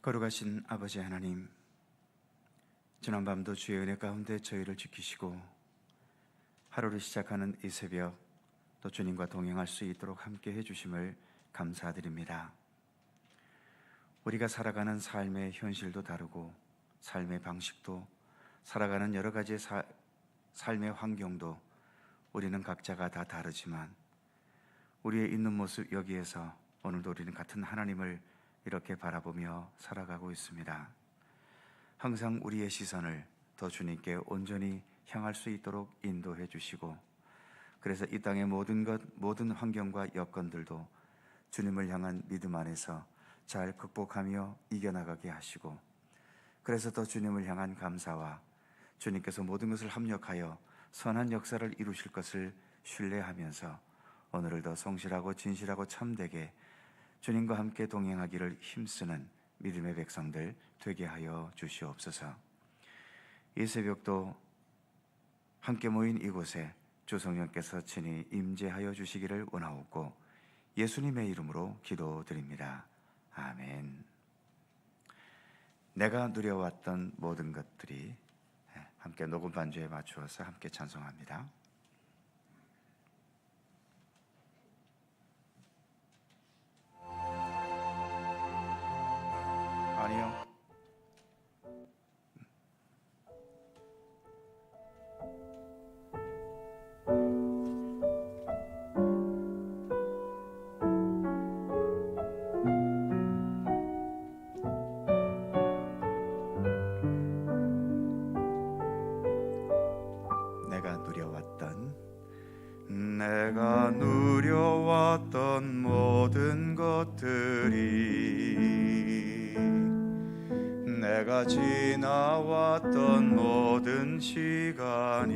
거룩하신 아버지 하나님, 지난밤도 주의 은혜 가운데 저희를 지키시고 하루를 시작하는 이 새벽 또 주님과 동행할 수 있도록 함께 해주심을 감사드립니다. 우리가 살아가는 삶의 현실도 다르고 삶의 방식도, 살아가는 여러 가지 삶의 환경도 우리는 각자가 다 다르지만 우리의 있는 모습 여기에서 오늘도 우리는 같은 하나님을 이렇게 바라보며 살아가고 있습니다. 항상 우리의 시선을 더 주님께 온전히 향할 수 있도록 인도해 주시고, 그래서 이 땅의 모든 환경과 여건들도 주님을 향한 믿음 안에서 잘 극복하며 이겨나가게 하시고, 그래서 더 주님을 향한 감사와 주님께서 모든 것을 합력하여 선한 역사를 이루실 것을 신뢰하면서 오늘을 더 성실하고 진실하고 참되게 주님과 함께 동행하기를 힘쓰는 믿음의 백성들 되게 하여 주시옵소서. 이 새벽도 함께 모인 이곳에 주 성령께서 친히 임재하여 주시기를 원하옵고 예수님의 이름으로 기도드립니다. 아멘. 내가 누려왔던 모든 것들이, 함께 녹음 반주에 맞추어서 함께 찬송합니다. 아니요. 내가 누려왔던 모든 것들이, 내가 지나왔던 모든 시간이,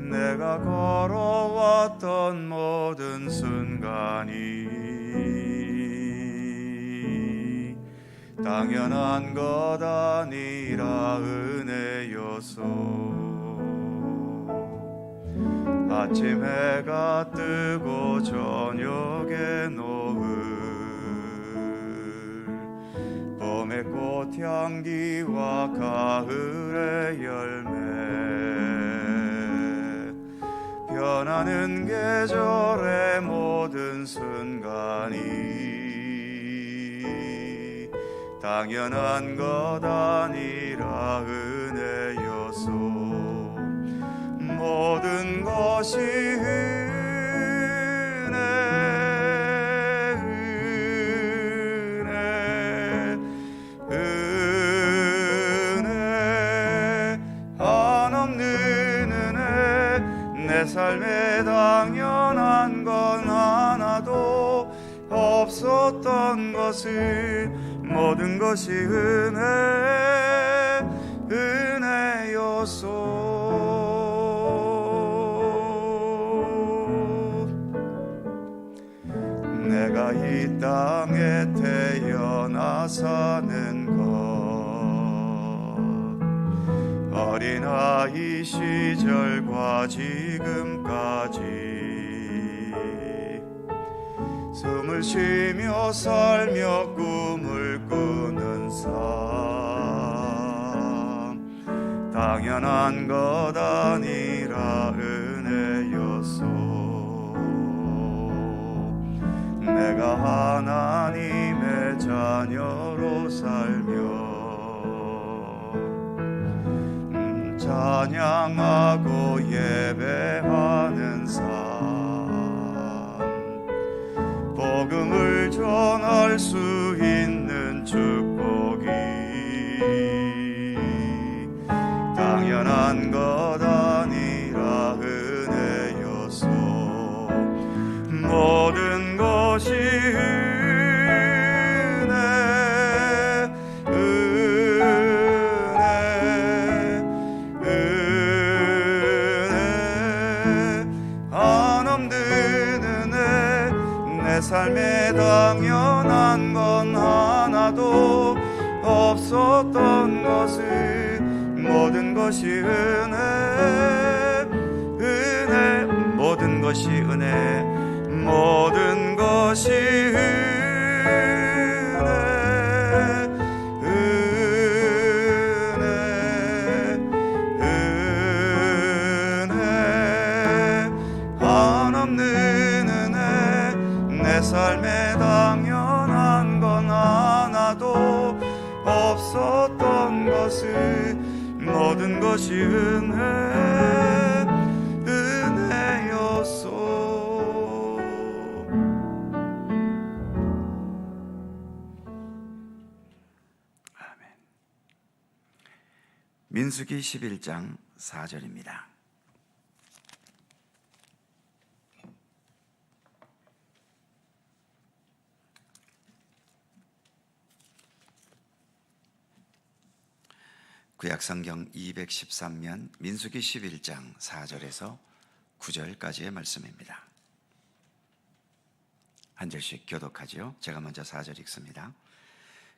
내가 걸어왔던 모든 순간이 당연한 것 아니라 은혜였소. 아침 해가 뜨고 저녁에 노을, 봄의 꽃향기와 가을의 열매, 변하는 계절의 모든 순간이 당연한 것 아니라 은혜였소. 모든 것이 은혜, 한없는 은혜. 내 삶에 당연한 건 하나도 없었던 것을, 모든 것이 은혜였소. 내가 이 땅에 태어나 사는 것, 어린아이 시절과 지금까지 숨을 쉬며 살며 꿈을 꾸는 삶, 당연한 것 아니라 은혜였소. 내가 하나님의 자녀로 살며 찬양하고 예배하는 삶, 복음을 전할 수 있는 축복이 당연한 것 아니라 은혜였소. 모든 것이 삶에 당연한 건 하나도 없었던 것을, 모든 것이 은혜, 모든 것이 은혜, 모든 것이 은혜. 오로지 은혜였소. 아멘. 민수기 11장 4절입니다. 구약성경 213면 민수기 11장 4절에서 9절까지의 말씀입니다. 한 절씩 교독하지요. 제가 먼저 4절 읽습니다.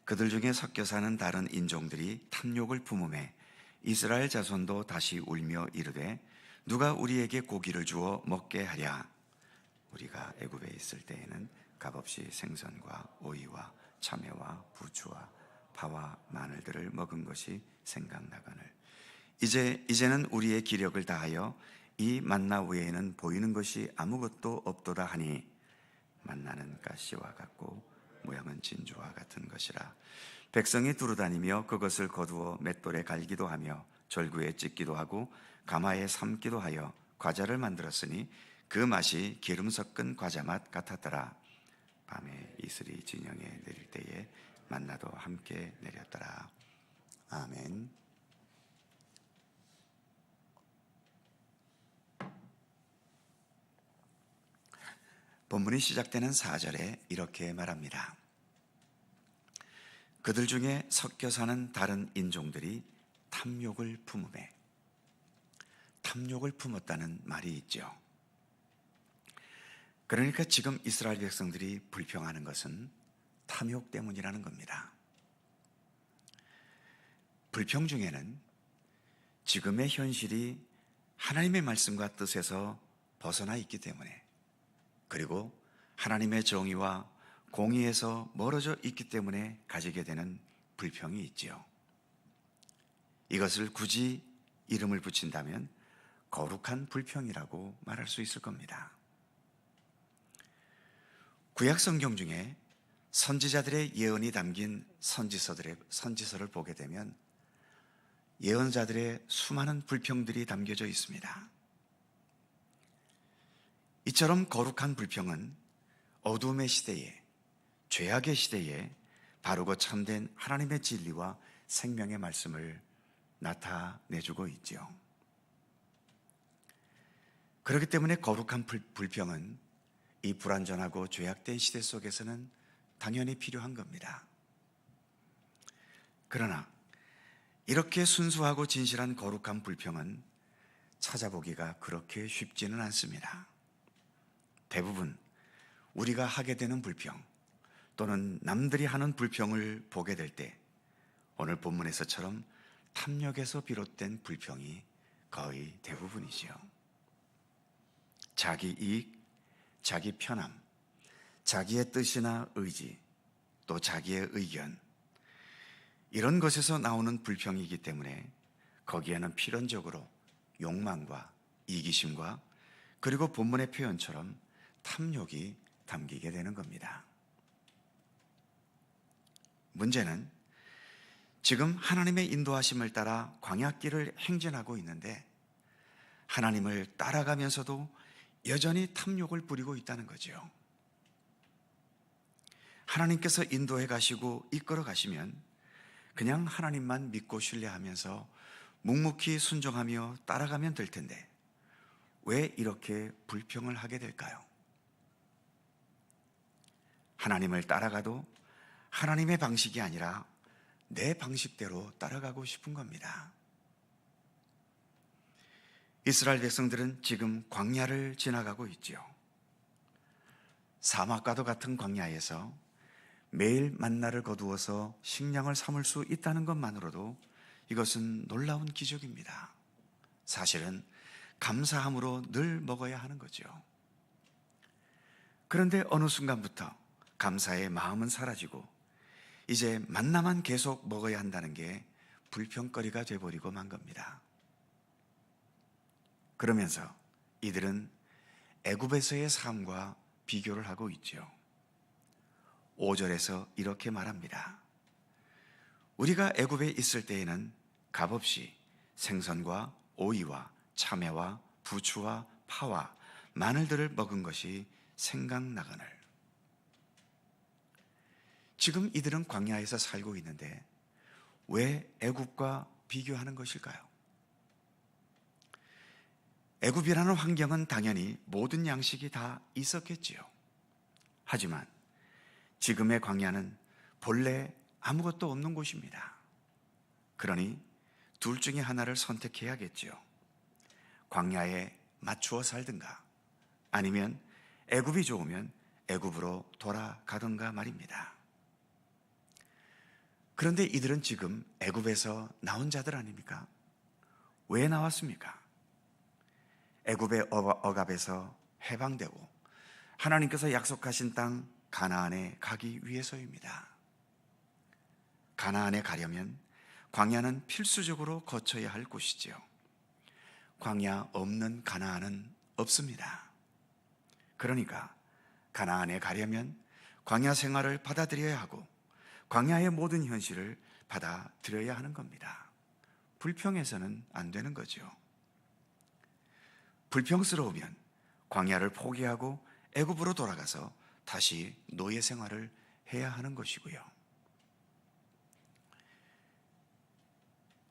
그들 중에 섞여 사는 다른 인종들이 탐욕을 품음에 이스라엘 자손도 다시 울며 이르되 누가 우리에게 고기를 주어 먹게 하랴. 우리가 애굽에 있을 때에는 값없이 생선과 오이와 참외와 부추와 파와 마늘들을 먹은 것이 생각나거늘 이제는 우리의 기력을 다하여 이 만나 외에는 보이는 것이 아무것도 없도다 하니 만나는 가시와 같고 모양은 진주와 같은 것이라. 백성이 두루다니며 그것을 거두어 맷돌에 갈기도 하며 절구에 찢기도 하고 가마에 삶기도 하여 과자를 만들었으니 그 맛이 기름 섞은 과자 맛 같았더라. 밤에 이슬이 진영에 내릴 때에 만나도 함께 내렸더라. 아멘. 본문이 시작되는 4절에 이렇게 말합니다. 그들 중에 섞여 사는 다른 인종들이 탐욕을 품음에, 탐욕을 품었다는 말이 있죠. 그러니까 지금 이스라엘 백성들이 불평하는 것은 탐욕 때문이라는 겁니다. 불평 중에는 지금의 현실이 하나님의 말씀과 뜻에서 벗어나 있기 때문에, 그리고 하나님의 정의와 공의에서 멀어져 있기 때문에 가지게 되는 불평이 있지요. 이것을 굳이 이름을 붙인다면 거룩한 불평이라고 말할 수 있을 겁니다. 구약 성경 중에 선지자들의 예언이 담긴 선지서를 보게 되면 예언자들의 수많은 불평들이 담겨져 있습니다. 이처럼 거룩한 불평은 어둠의 시대에, 죄악의 시대에 바르고 참된 하나님의 진리와 생명의 말씀을 나타내주고 있지요. 그렇기 때문에 거룩한 불평은 이 불완전하고 죄악된 시대 속에서는 당연히 필요한 겁니다. 그러나 이렇게 순수하고 진실한 거룩한 불평은 찾아보기가 그렇게 쉽지는 않습니다. 대부분 우리가 하게 되는 불평 또는 남들이 하는 불평을 보게 될 때 오늘 본문에서처럼 탐욕에서 비롯된 불평이 거의 대부분이지요. 자기 이익, 자기 편함, 자기의 뜻이나 의지, 또 자기의 의견, 이런 것에서 나오는 불평이기 때문에 거기에는 필연적으로 욕망과 이기심과 그리고 본문의 표현처럼 탐욕이 담기게 되는 겁니다. 문제는 지금 하나님의 인도하심을 따라 광야길을 행진하고 있는데 하나님을 따라가면서도 여전히 탐욕을 부리고 있다는 거죠. 하나님께서 인도해 가시고 이끌어 가시면 그냥 하나님만 믿고 신뢰하면서 묵묵히 순종하며 따라가면 될 텐데 왜 이렇게 불평을 하게 될까요? 하나님을 따라가도 하나님의 방식이 아니라 내 방식대로 따라가고 싶은 겁니다. 이스라엘 백성들은 지금 광야를 지나가고 있지요. 사막과도 같은 광야에서 매일 만나를 거두어서 식량을 삼을 수 있다는 것만으로도 이것은 놀라운 기적입니다. 사실은 감사함으로 늘 먹어야 하는 거죠. 그런데 어느 순간부터 감사의 마음은 사라지고 이제 만나만 계속 먹어야 한다는 게 불평거리가 돼버리고 만 겁니다. 그러면서 이들은 애굽에서의 삶과 비교를 하고 있죠. 5절에서 이렇게 말합니다. 우리가 애굽에 있을 때에는 값없이 생선과 오이와 참외와 부추와 파와 마늘들을 먹은 것이 생각나거늘. 지금 이들은 광야에서 살고 있는데 왜 애굽과 비교하는 것일까요? 애굽이라는 환경은 당연히 모든 양식이 다 있었겠지요. 하지만 지금의 광야는 본래 아무것도 없는 곳입니다. 그러니 둘 중에 하나를 선택해야겠지요. 광야에 맞추어 살든가 아니면 애굽이 좋으면 애굽으로 돌아가든가 말입니다. 그런데 이들은 지금 애굽에서 나온 자들 아닙니까? 왜 나왔습니까? 애굽의 억압에서 해방되고 하나님께서 약속하신 땅 가나안에 가기 위해서입니다. 가나안에 가려면 광야는 필수적으로 거쳐야 할 곳이지요. 광야 없는 가나안은 없습니다. 그러니까 가나안에 가려면 광야 생활을 받아들여야 하고 광야의 모든 현실을 받아들여야 하는 겁니다. 불평해서는 안 되는 거죠. 불평스러우면 광야를 포기하고 애굽으로 돌아가서 다시 노예 생활을 해야 하는 것이고요.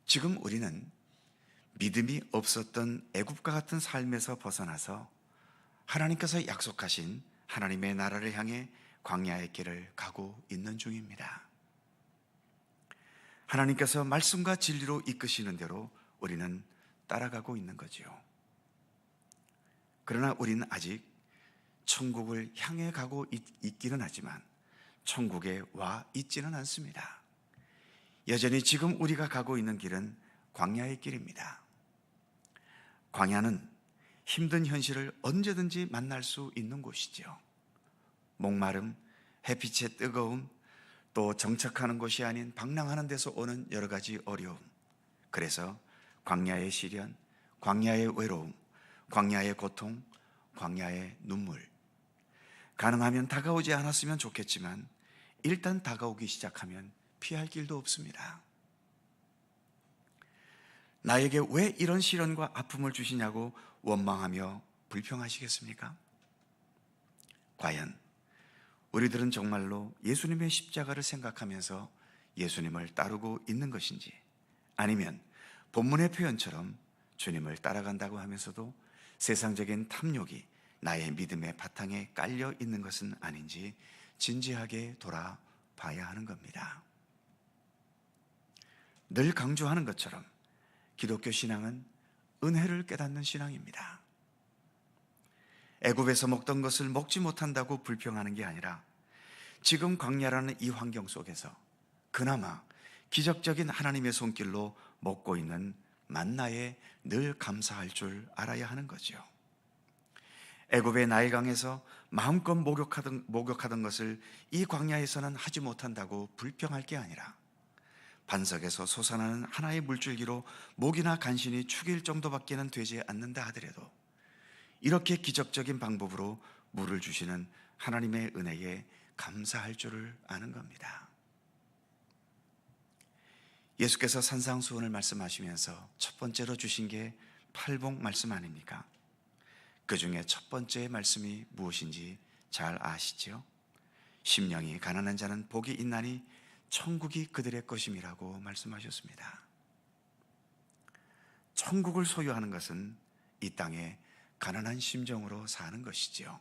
지금 우리는 믿음이 없었던 애굽과 같은 삶에서 벗어나서 하나님께서 약속하신 하나님의 나라를 향해 광야의 길을 가고 있는 중입니다. 하나님께서 말씀과 진리로 이끄시는 대로 우리는 따라가고 있는 거지요. 그러나 우리는 아직 천국을 향해 가고 있기는 하지만 천국에 와 있지는 않습니다. 여전히 지금 우리가 가고 있는 길은 광야의 길입니다. 광야는 힘든 현실을 언제든지 만날 수 있는 곳이죠. 목마름, 햇빛의 뜨거움, 또 정착하는 곳이 아닌 방랑하는 데서 오는 여러 가지 어려움. 그래서 광야의 시련, 광야의 외로움, 광야의 고통, 광야의 눈물. 가능하면 다가오지 않았으면 좋겠지만 일단 다가오기 시작하면 피할 길도 없습니다. 나에게 왜 이런 시련과 아픔을 주시냐고 원망하며 불평하시겠습니까? 과연 우리들은 정말로 예수님의 십자가를 생각하면서 예수님을 따르고 있는 것인지, 아니면 본문의 표현처럼 주님을 따라간다고 하면서도 세상적인 탐욕이 나의 믿음의 바탕에 깔려 있는 것은 아닌지 진지하게 돌아봐야 하는 겁니다. 늘 강조하는 것처럼 기독교 신앙은 은혜를 깨닫는 신앙입니다. 애굽에서 먹던 것을 먹지 못한다고 불평하는 게 아니라 지금 광야라는 이 환경 속에서 그나마 기적적인 하나님의 손길로 먹고 있는 만나에 늘 감사할 줄 알아야 하는 거죠. 애굽의 나일강에서 마음껏 목욕하던 것을 이 광야에서는 하지 못한다고 불평할 게 아니라 반석에서 솟아나는 하나의 물줄기로 목이나 간신히 축일 정도밖에는 되지 않는다 하더라도 이렇게 기적적인 방법으로 물을 주시는 하나님의 은혜에 감사할 줄을 아는 겁니다. 예수께서 산상수훈을 말씀하시면서 첫 번째로 주신 게 팔복 말씀 아닙니까? 그 중에 첫 번째 말씀이 무엇인지 잘 아시죠? 심령이 가난한 자는 복이 있나니 천국이 그들의 것임이라고 말씀하셨습니다. 천국을 소유하는 것은 이 땅에 가난한 심정으로 사는 것이지요.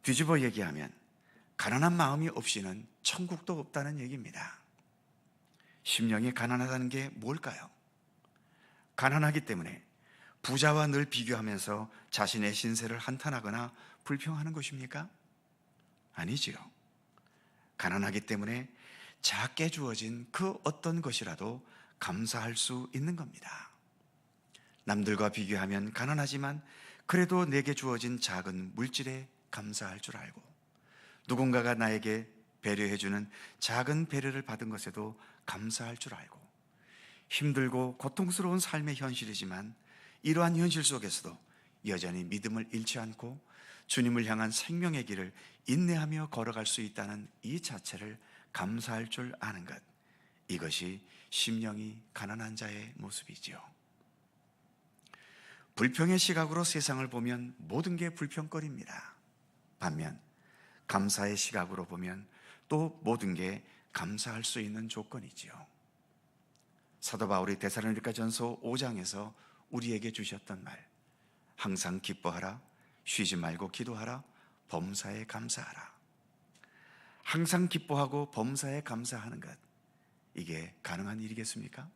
뒤집어 얘기하면 가난한 마음이 없이는 천국도 없다는 얘기입니다. 심령이 가난하다는 게 뭘까요? 가난하기 때문에 부자와 늘 비교하면서 자신의 신세를 한탄하거나 불평하는 것입니까? 아니지요. 가난하기 때문에 작게 주어진 그 어떤 것이라도 감사할 수 있는 겁니다. 남들과 비교하면 가난하지만 그래도 내게 주어진 작은 물질에 감사할 줄 알고, 누군가가 나에게 배려해주는 작은 배려를 받은 것에도 감사할 줄 알고, 힘들고 고통스러운 삶의 현실이지만 이러한 현실 속에서도 여전히 믿음을 잃지 않고 주님을 향한 생명의 길을 인내하며 걸어갈 수 있다는 이 자체를 감사할 줄 아는 것, 이것이 심령이 가난한 자의 모습이지요. 불평의 시각으로 세상을 보면 모든 게 불평거리입니다. 반면 감사의 시각으로 보면 또 모든 게 감사할 수 있는 조건이지요. 사도 바울이 데살로니가전서 5장에서 우리에게 주셨던 말, 항상 기뻐하라, 쉬지 말고 기도하라, 범사에 감사하라. 항상 기뻐하고 범사에 감사하는 것, 이게 가능한 일이겠습니까?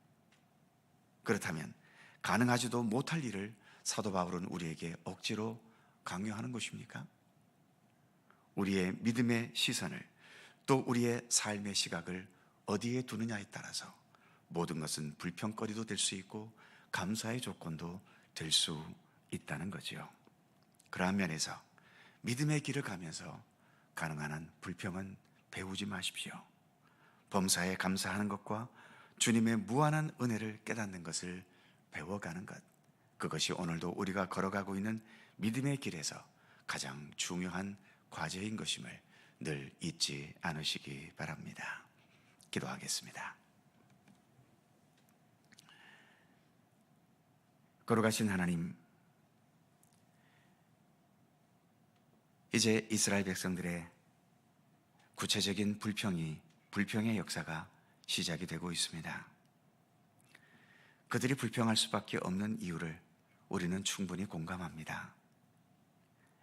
그렇다면 가능하지도 못할 일을 사도 바울은 우리에게 억지로 강요하는 것입니까? 우리의 믿음의 시선을, 또 우리의 삶의 시각을 어디에 두느냐에 따라서 모든 것은 불평거리도 될 수 있고 감사의 조건도 될 수 있다는 거지요. 그러한 면에서 믿음의 길을 가면서 가능한 한 불평은 배우지 마십시오. 범사에 감사하는 것과 주님의 무한한 은혜를 깨닫는 것을 배워가는 것, 그것이 오늘도 우리가 걸어가고 있는 믿음의 길에서 가장 중요한 과제인 것임을 늘 잊지 않으시기 바랍니다. 기도하겠습니다. 거룩하신 하나님, 이제 이스라엘 백성들의 구체적인 불평의 역사가 시작이 되고 있습니다. 그들이 불평할 수밖에 없는 이유를 우리는 충분히 공감합니다.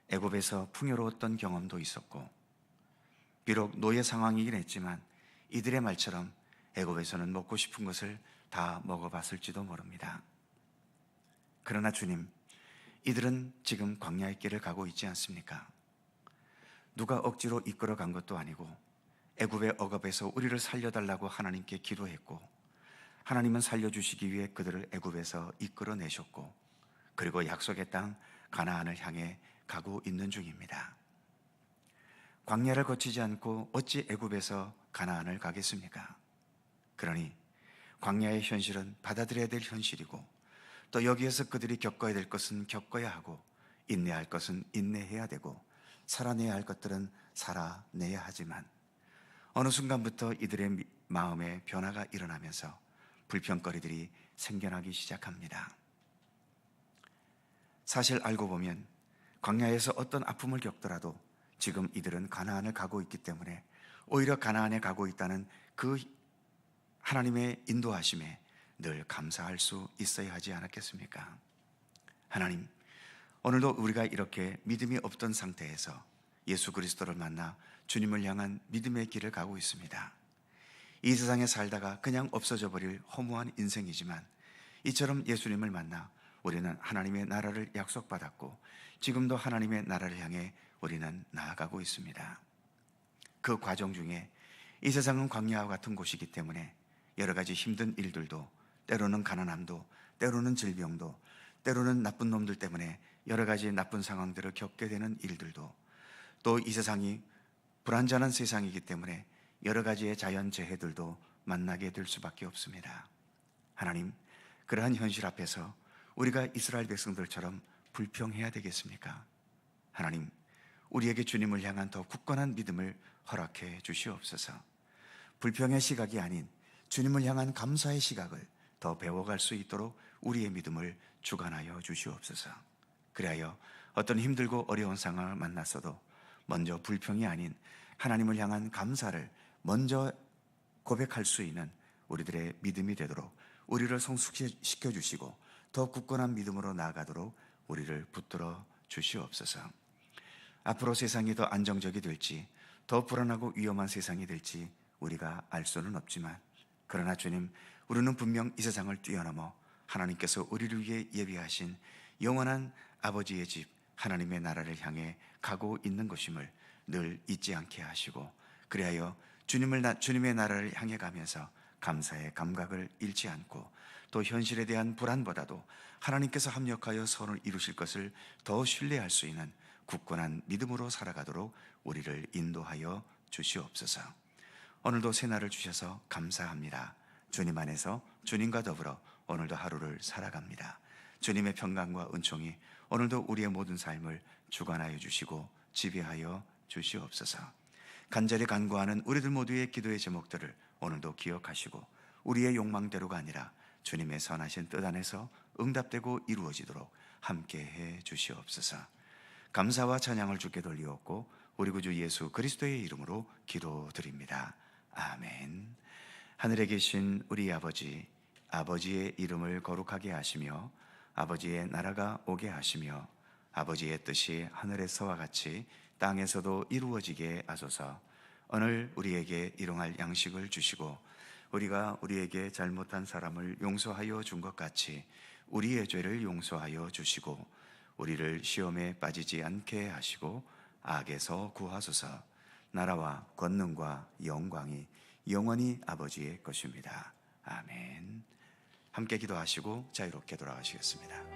애굽에서 풍요로웠던 경험도 있었고, 비록 노예 상황이긴 했지만 이들의 말처럼 애굽에서는 먹고 싶은 것을 다 먹어봤을지도 모릅니다. 그러나 주님, 이들은 지금 광야의 길을 가고 있지 않습니까? 누가 억지로 이끌어 간 것도 아니고 애굽의 억압에서 우리를 살려달라고 하나님께 기도했고, 하나님은 살려주시기 위해 그들을 애굽에서 이끌어내셨고, 그리고 약속의 땅 가나안을 향해 가고 있는 중입니다. 광야를 거치지 않고 어찌 애굽에서 가나안을 가겠습니까? 그러니 광야의 현실은 받아들여야 될 현실이고, 또 여기에서 그들이 겪어야 될 것은 겪어야 하고, 인내할 것은 인내해야 되고, 살아내야 할 것들은 살아내야 하지만, 어느 순간부터 이들의 마음에 변화가 일어나면서 불평거리들이 생겨나기 시작합니다. 사실 알고 보면 광야에서 어떤 아픔을 겪더라도 지금 이들은 가나안을 가고 있기 때문에 오히려 가나안에 가고 있다는 그 하나님의 인도하심에 늘 감사할 수 있어야 하지 않았겠습니까? 하나님, 오늘도 우리가 이렇게 믿음이 없던 상태에서 예수 그리스도를 만나 주님을 향한 믿음의 길을 가고 있습니다. 이 세상에 살다가 그냥 없어져 버릴 허무한 인생이지만, 이처럼 예수님을 만나 우리는 하나님의 나라를 약속받았고 지금도 하나님의 나라를 향해 우리는 나아가고 있습니다. 그 과정 중에 이 세상은 광야와 같은 곳이기 때문에 여러 가지 힘든 일들도, 때로는 가난함도, 때로는 질병도, 때로는 나쁜 놈들 때문에 여러 가지 나쁜 상황들을 겪게 되는 일들도, 또 이 세상이 불안전한 세상이기 때문에 여러 가지의 자연재해들도 만나게 될 수밖에 없습니다. 하나님, 그러한 현실 앞에서 우리가 이스라엘 백성들처럼 불평해야 되겠습니까? 하나님, 우리에게 주님을 향한 더 굳건한 믿음을 허락해 주시옵소서. 불평의 시각이 아닌 주님을 향한 감사의 시각을 더 배워갈 수 있도록 우리의 믿음을 주관하여 주시옵소서. 그리하여 어떤 힘들고 어려운 상황을 만났어도 먼저 불평이 아닌 하나님을 향한 감사를 먼저 고백할 수 있는 우리들의 믿음이 되도록 우리를 성숙시켜 주시고 더 굳건한 믿음으로 나아가도록 우리를 붙들어 주시옵소서. 앞으로 세상이 더 안정적이 될지, 더 불안하고 위험한 세상이 될지 우리가 알 수는 없지만, 그러나 주님, 우리는 분명 이 세상을 뛰어넘어 하나님께서 우리를 위해 예비하신 영원한 아버지의 집 하나님의 나라를 향해 가고 있는 것임을 늘 잊지 않게 하시고, 그리하여 주님의 나라를 향해 가면서 감사의 감각을 잃지 않고, 또 현실에 대한 불안보다도 하나님께서 합력하여 선을 이루실 것을 더 신뢰할 수 있는 굳건한 믿음으로 살아가도록 우리를 인도하여 주시옵소서. 오늘도 새날을 주셔서 감사합니다. 주님 안에서 주님과 더불어 오늘도 하루를 살아갑니다. 주님의 평강과 은총이 오늘도 우리의 모든 삶을 주관하여 주시고 지배하여 주시옵소서. 간절히 간구하는 우리들 모두의 기도의 제목들을 오늘도 기억하시고 우리의 욕망대로가 아니라 주님의 선하신 뜻 안에서 응답되고 이루어지도록 함께해 주시옵소서. 감사와 찬양을 주께 돌리옵고 우리 구주 예수 그리스도의 이름으로 기도드립니다. 아멘. 하늘에 계신 우리 아버지, 아버지의 이름을 거룩하게 하시며 아버지의 나라가 오게 하시며 아버지의 뜻이 하늘에서와 같이 땅에서도 이루어지게 하소서. 오늘 우리에게 일용할 양식을 주시고 우리가 우리에게 잘못한 사람을 용서하여 준 것 같이 우리의 죄를 용서하여 주시고 우리를 시험에 빠지지 않게 하시고 악에서 구하소서. 나라와 권능과 영광이 영원히 아버지의 것입니다. 아멘. 함께 기도하시고 자유롭게 돌아가시겠습니다.